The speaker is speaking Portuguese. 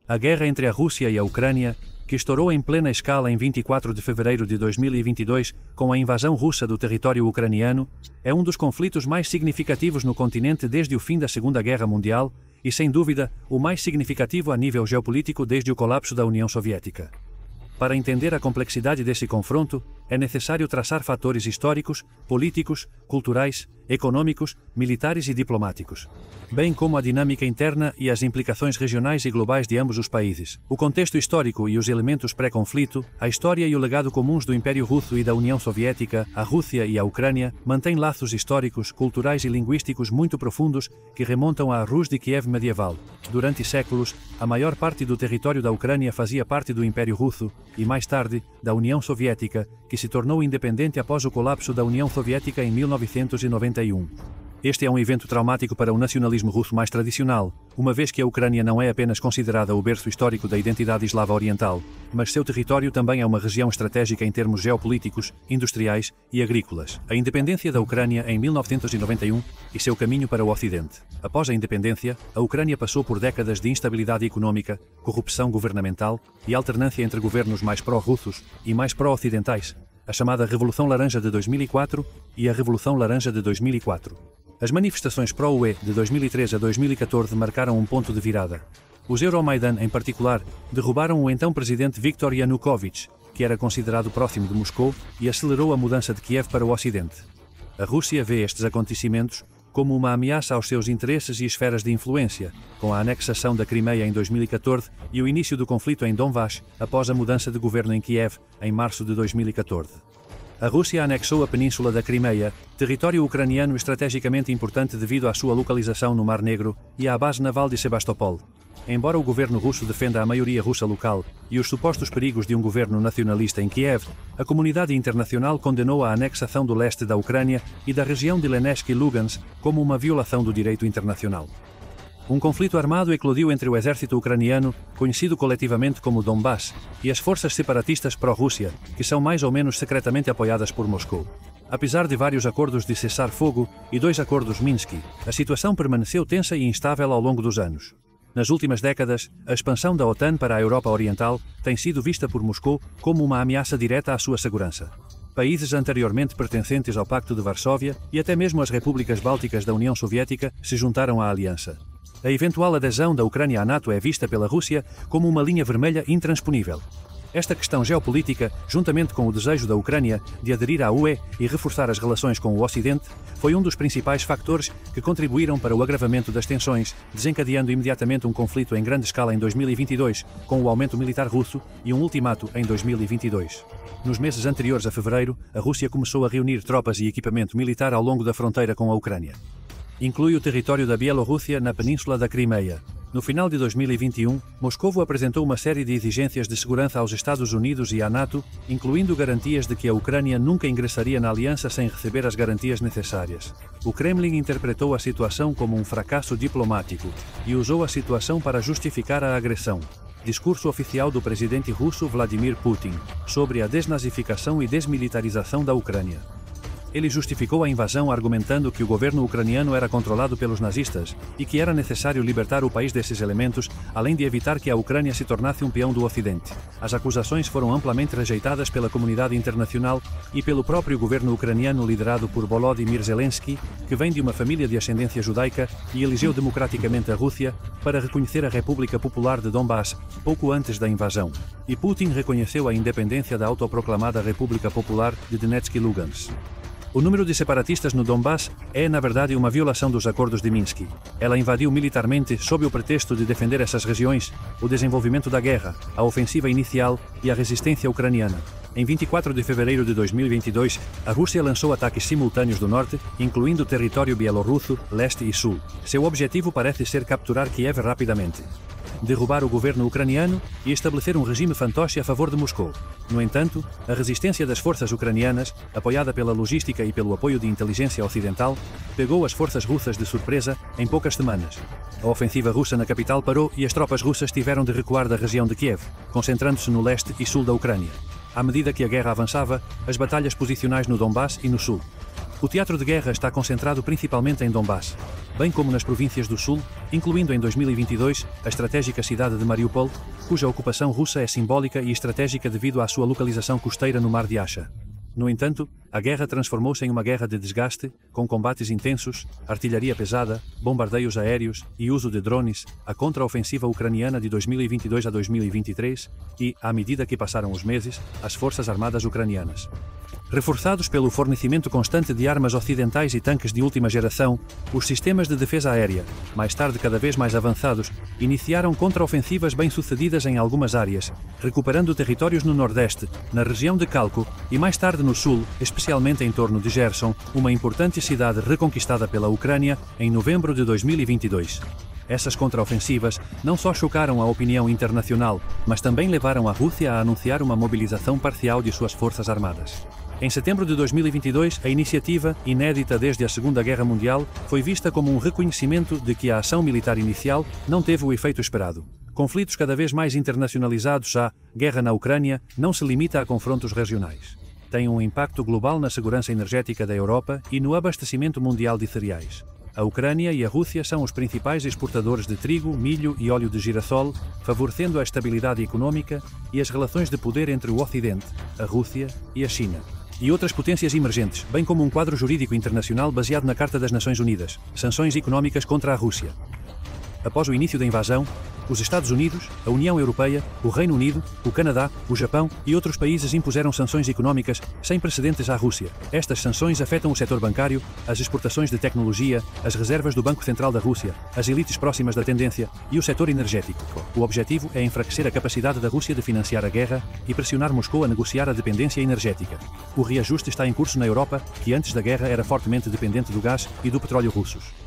A guerra entre a Rússia e a Ucrânia, que estourou em plena escala em 24 de fevereiro de 2022 com a invasão russa do território ucraniano, é um dos conflitos mais significativos no continente desde o fim da Segunda Guerra Mundial e, sem dúvida, o mais significativo a nível geopolítico desde o colapso da União Soviética. Para entender a complexidade desse confronto, é necessário traçar fatores históricos, políticos, culturais, econômicos, militares e diplomáticos, bem como a dinâmica interna e as implicações regionais e globais de ambos os países. O contexto histórico e os elementos pré-conflito, a história e o legado comuns do Império Russo e da União Soviética, a Rússia e a Ucrânia, mantêm laços históricos, culturais e linguísticos muito profundos que remontam à Rus de Kiev medieval. Durante séculos, a maior parte do território da Ucrânia fazia parte do Império Russo e, mais tarde, da União Soviética, que se tornou independente após o colapso da União Soviética em 1991. Este é um evento traumático para o nacionalismo russo mais tradicional, uma vez que a Ucrânia não é apenas considerada o berço histórico da identidade eslava oriental, mas seu território também é uma região estratégica em termos geopolíticos, industriais e agrícolas. A independência da Ucrânia em 1991 e seu caminho para o Ocidente. Após a independência, a Ucrânia passou por décadas de instabilidade econômica, corrupção governamental e alternância entre governos mais pró-russos e mais pró-ocidentais, a chamada Revolução Laranja de 2004 e a Revolução Laranja de 2004. As manifestações pró-UE de 2013 a 2014 marcaram um ponto de virada. Os Euromaidan, em particular, derrubaram o então presidente Viktor Yanukovych, que era considerado próximo de Moscou, e acelerou a mudança de Kiev para o Ocidente. A Rússia vê estes acontecimentos como uma ameaça aos seus interesses e esferas de influência, com a anexação da Crimeia em 2014 e o início do conflito em Donbass após a mudança de governo em Kiev em março de 2014. A Rússia anexou a península da Crimeia, território ucraniano estrategicamente importante devido à sua localização no Mar Negro e à base naval de Sebastopol. Embora o governo russo defenda a maioria russa local e os supostos perigos de um governo nacionalista em Kiev, a comunidade internacional condenou a anexação do leste da Ucrânia e da região de Donetsk e Lugansk como uma violação do direito internacional. Um conflito armado eclodiu entre o exército ucraniano, conhecido coletivamente como Donbass, e as forças separatistas pró-Rússia, que são mais ou menos secretamente apoiadas por Moscou. Apesar de vários acordos de cessar-fogo e 2 acordos Minsk, a situação permaneceu tensa e instável ao longo dos anos. Nas últimas décadas, a expansão da OTAN para a Europa Oriental tem sido vista por Moscou como uma ameaça direta à sua segurança. Países anteriormente pertencentes ao Pacto de Varsóvia e até mesmo as repúblicas bálticas da União Soviética se juntaram à aliança. A eventual adesão da Ucrânia à NATO é vista pela Rússia como uma linha vermelha intransponível. Esta questão geopolítica, juntamente com o desejo da Ucrânia de aderir à UE e reforçar as relações com o Ocidente, foi um dos principais fatores que contribuíram para o agravamento das tensões, desencadeando imediatamente um conflito em grande escala em 2022, com o aumento militar russo e um ultimato em 2022. Nos meses anteriores a fevereiro, a Rússia começou a reunir tropas e equipamento militar ao longo da fronteira com a Ucrânia. Inclui o território da Bielorrússia na península da Crimeia. No final de 2021, Moscovo apresentou uma série de exigências de segurança aos Estados Unidos e à NATO, incluindo garantias de que a Ucrânia nunca ingressaria na aliança sem receber as garantias necessárias. O Kremlin interpretou a situação como um fracasso diplomático e usou a situação para justificar a agressão. Discurso oficial do presidente russo Vladimir Putin sobre a desnazificação e desmilitarização da Ucrânia. Ele justificou a invasão argumentando que o governo ucraniano era controlado pelos nazistas e que era necessário libertar o país desses elementos, além de evitar que a Ucrânia se tornasse um peão do Ocidente. As acusações foram amplamente rejeitadas pela comunidade internacional e pelo próprio governo ucraniano liderado por Volodymyr Zelensky, que vem de uma família de ascendência judaica e elegeu democraticamente a Rússia para reconhecer a República Popular de Donbass pouco antes da invasão. E Putin reconheceu a independência da autoproclamada República Popular de Donetsk e Lugansk. O número de separatistas no Donbass é, na verdade, uma violação dos acordos de Minsk. Ela invadiu militarmente, sob o pretexto de defender essas regiões, o desenvolvimento da guerra, a ofensiva inicial e a resistência ucraniana. Em 24 de fevereiro de 2022, a Rússia lançou ataques simultâneos do norte, incluindo o território bielorrusso, leste e sul. Seu objetivo parece ser capturar Kiev rapidamente, derrubar o governo ucraniano e estabelecer um regime fantoche a favor de Moscou. No entanto, a resistência das forças ucranianas, apoiada pela logística e pelo apoio de inteligência ocidental, pegou as forças russas de surpresa em poucas semanas. A ofensiva russa na capital parou e as tropas russas tiveram de recuar da região de Kiev, concentrando-se no leste e sul da Ucrânia. À medida que a guerra avançava, as batalhas posicionais no Donbass e no sul O teatro de guerra está concentrado principalmente em Donbass, bem como nas províncias do sul, incluindo em 2022 a estratégica cidade de Mariupol, cuja ocupação russa é simbólica e estratégica devido à sua localização costeira no Mar de Acha. No entanto, a guerra transformou-se em uma guerra de desgaste, com combates intensos, artilharia pesada, bombardeios aéreos e uso de drones, a contra-ofensiva ucraniana de 2022 a 2023 e, à medida que passaram os meses, as forças armadas ucranianas. Reforçados pelo fornecimento constante de armas ocidentais e tanques de última geração, os sistemas de defesa aérea, mais tarde cada vez mais avançados, iniciaram contra-ofensivas bem-sucedidas em algumas áreas, recuperando territórios no Nordeste, na região de Kalko e mais tarde no Sul, especialmente em torno de Gerson, uma importante cidade reconquistada pela Ucrânia em novembro de 2022. Essas contraofensivas não só chocaram a opinião internacional, mas também levaram a Rússia a anunciar uma mobilização parcial de suas forças armadas. Em setembro de 2022, a iniciativa, inédita desde a Segunda Guerra Mundial, foi vista como um reconhecimento de que a ação militar inicial não teve o efeito esperado. Conflitos cada vez mais internacionalizados, a guerra na Ucrânia não se limita a confrontos regionais. Tem um impacto global na segurança energética da Europa e no abastecimento mundial de cereais. A Ucrânia e a Rússia são os principais exportadores de trigo, milho e óleo de girassol, favorecendo a estabilidade econômica e as relações de poder entre o Ocidente, a Rússia e a China. E outras potências emergentes, bem como um quadro jurídico internacional baseado na Carta das Nações Unidas, sanções económicas contra a Rússia. Após o início da invasão, os Estados Unidos, a União Europeia, o Reino Unido, o Canadá, o Japão e outros países impuseram sanções económicas sem precedentes à Rússia. Estas sanções afetam o setor bancário, as exportações de tecnologia, as reservas do Banco Central da Rússia, as elites próximas da tendência e o setor energético. O objetivo é enfraquecer a capacidade da Rússia de financiar a guerra e pressionar Moscou a negociar a dependência energética. O reajuste está em curso na Europa, que antes da guerra era fortemente dependente do gás e do petróleo russos.